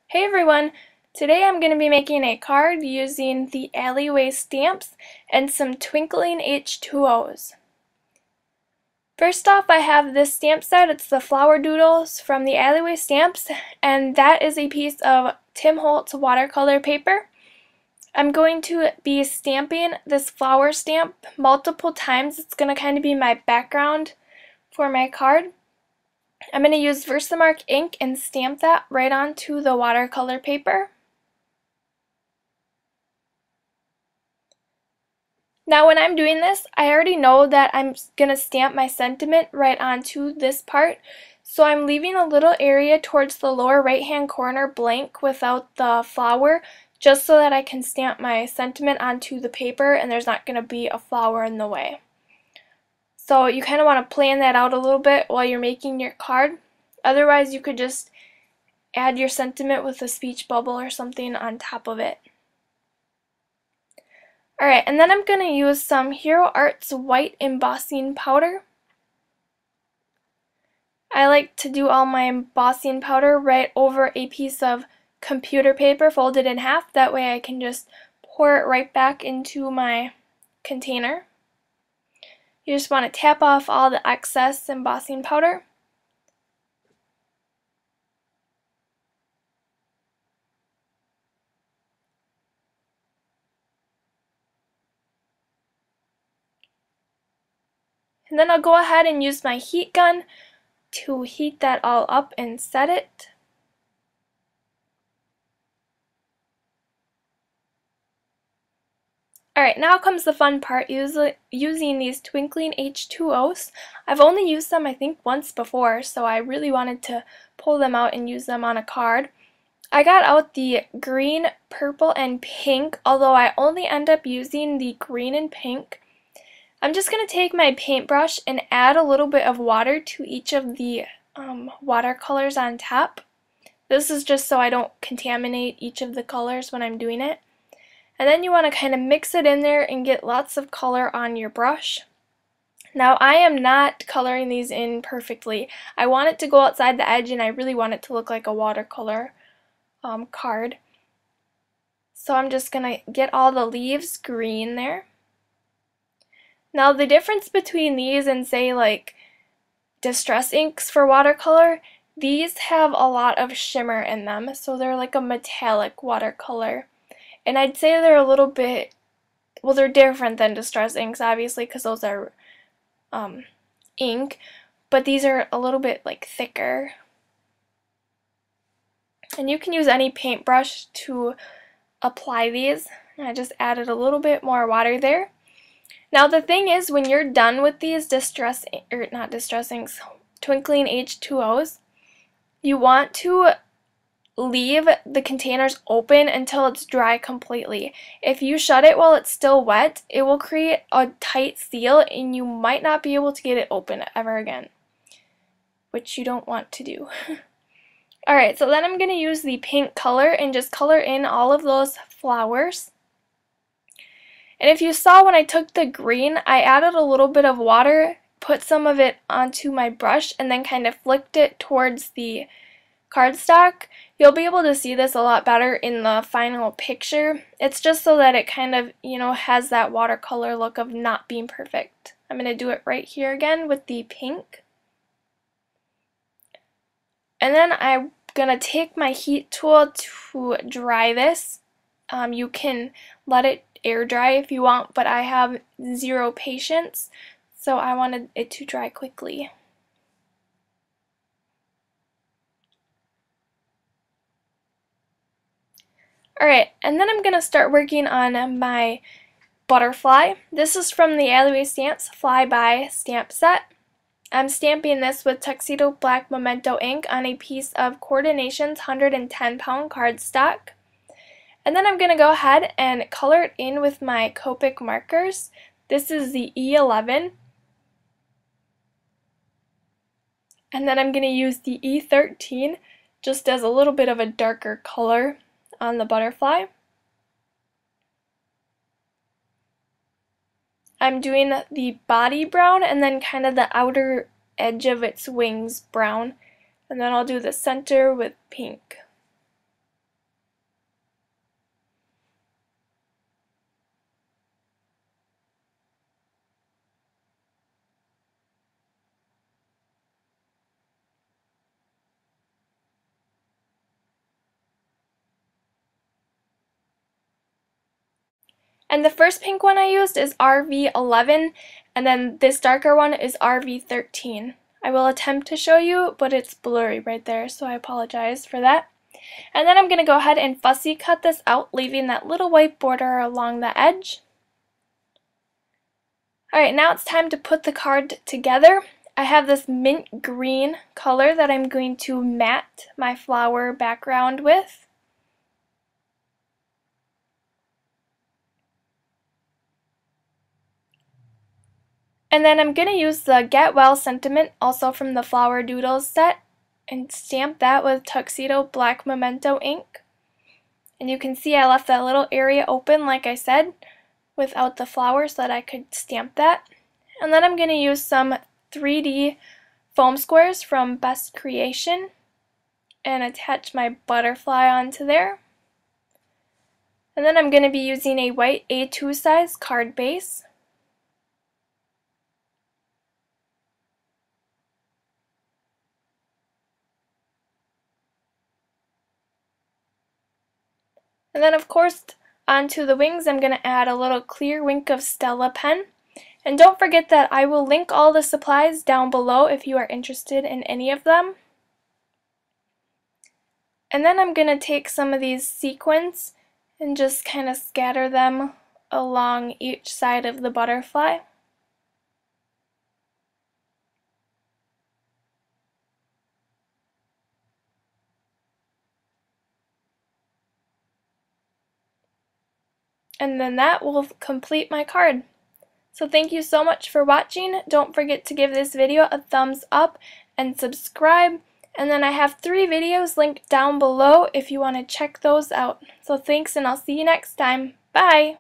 Hey everyone! Today I'm going to be making a card using the Alleyway stamps and some Twinkling H20's. First off, I have this stamp set. It's the Flower Doodles from the Alleyway stamps, and that is a piece of Tim Holtz watercolor paper. I'm going to be stamping this flower stamp multiple times. It's going to kind of be my background for my card. I'm going to use Versamark ink and stamp that right onto the watercolor paper. Now when I'm doing this, I already know that I'm going to stamp my sentiment right onto this part, so I'm leaving a little area towards the lower right hand corner blank without the flower, just so that I can stamp my sentiment onto the paper and there's not going to be a flower in the way. So you kind of want to plan that out a little bit while you're making your card. Otherwise you could just add your sentiment with a speech bubble or something on top of it. Alright, and then I'm going to use some Hero Arts white embossing powder. I like to do all my embossing powder right over a piece of computer paper folded in half. That way I can just pour it right back into my container. You just want to tap off all the excess embossing powder. And then I'll go ahead and use my heat gun to heat that all up and set it. Alright, now comes the fun part, using these Twinkling H20's. I've only used them I think once before, so I really wanted to pull them out and use them on a card. I got out the green, purple, and pink, although I only end up using the green and pink. I'm just going to take my paintbrush and add a little bit of water to each of the watercolors on top. This is just so I don't contaminate each of the colors when I'm doing it. And then you want to kind of mix it in there and get lots of color on your brush. Now I am not coloring these in perfectly. I want it to go outside the edge and I really want it to look like a watercolor card. So I'm just going to get all the leaves green there. Now the difference between these and say like distress inks for watercolor, these have a lot of shimmer in them, so they're like a metallic watercolor. And I'd say they're a little bit, well, they're different than distress inks, obviously, because those are ink, but these are a little bit like thicker. And you can use any paintbrush to apply these. I just added a little bit more water there. Now the thing is, when you're done with these Twinkling H20's, you want to leave the containers open until it's dry completely. If you shut it while it's still wet, it will create a tight seal and you might not be able to get it open ever again, which you don't want to do. Alright, so then I'm going to use the pink color and just color in all of those flowers. And if you saw when I took the green, I added a little bit of water, put some of it onto my brush, and then kind of flicked it towards the cardstock. You'll be able to see this a lot better in the final picture. It's just so that it kind of, has that watercolor look of not being perfect. I'm going to do it right here again with the pink. And then I'm going to take my heat tool to dry this. You can let it air dry if you want, but I have zero patience, so I wanted it to dry quickly. Alright, and then I'm going to start working on my butterfly. This is from the Alleyway Stamps Flyby stamp set. I'm stamping this with Tuxedo Black Memento ink on a piece of Coordination's 110-pound cardstock. And then I'm going to go ahead and color it in with my Copic markers. This is the E11. And then I'm going to use the E13 just as a little bit of a darker color on the butterfly. I'm doing the body brown and then kind of the outer edge of its wings brown. And then I'll do the center with pink. And the first pink one I used is RV11, and then this darker one is RV13. I will attempt to show you, but it's blurry right there, so I apologize for that. And then I'm going to go ahead and fussy cut this out, leaving that little white border along the edge. Alright, now it's time to put the card together. I have this mint green color that I'm going to matte my flower background with. And then I'm going to use the Get Well sentiment, also from the Flower Doodles set, and stamp that with Tuxedo Black Memento ink. And you can see I left that little area open, like I said, without the flower so that I could stamp that. And then I'm going to use some 3D foam squares from Best Creation and attach my butterfly onto there. And then I'm going to be using a white A2 size card base. And then of course onto the wings I'm going to add a little clear Wink of Stella pen. And don't forget that I will link all the supplies down below if you are interested in any of them. And then I'm going to take some of these sequins and just kind of scatter them along each side of the butterfly. And then that will complete my card. So thank you so much for watching. Don't forget to give this video a thumbs up and subscribe. And then I have 3 videos linked down below if you want to check those out. So thanks, and I'll see you next time. Bye!